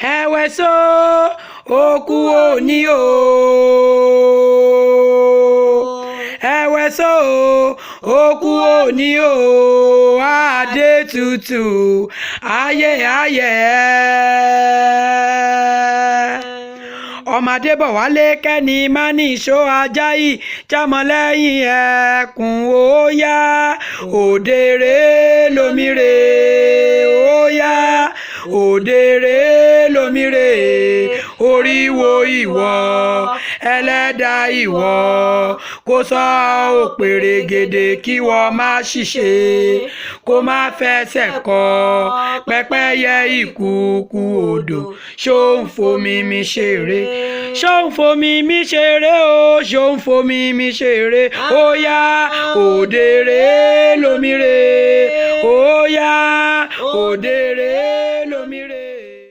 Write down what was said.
ẹ̀wẹ̀ so òkú òní o ẹ̀wẹ̀ so òkú òní o adé tutù ayé ayé ọmọdé bọ̀ wálé kẹ́ni má ní ìṣó ajá yìí jámọ́lẹ́yìn ẹkùn ó yá òdèrè lómìrè ó yá òdèrè lómìrè oríwo ìwọ ẹlẹ́dà ìwọ kó sọ òpèrègèdè kí wọ́n má ṣìṣe kó má fẹsẹ̀ kọ pẹ́pẹ́yẹ ìkùukù odò ṣó ń fomi mi ṣeré ṣó ń fomi mi ṣeré o ṣó ń fomi mi ṣeré ó yá òdèrè lómìrè ó yá òdèrè.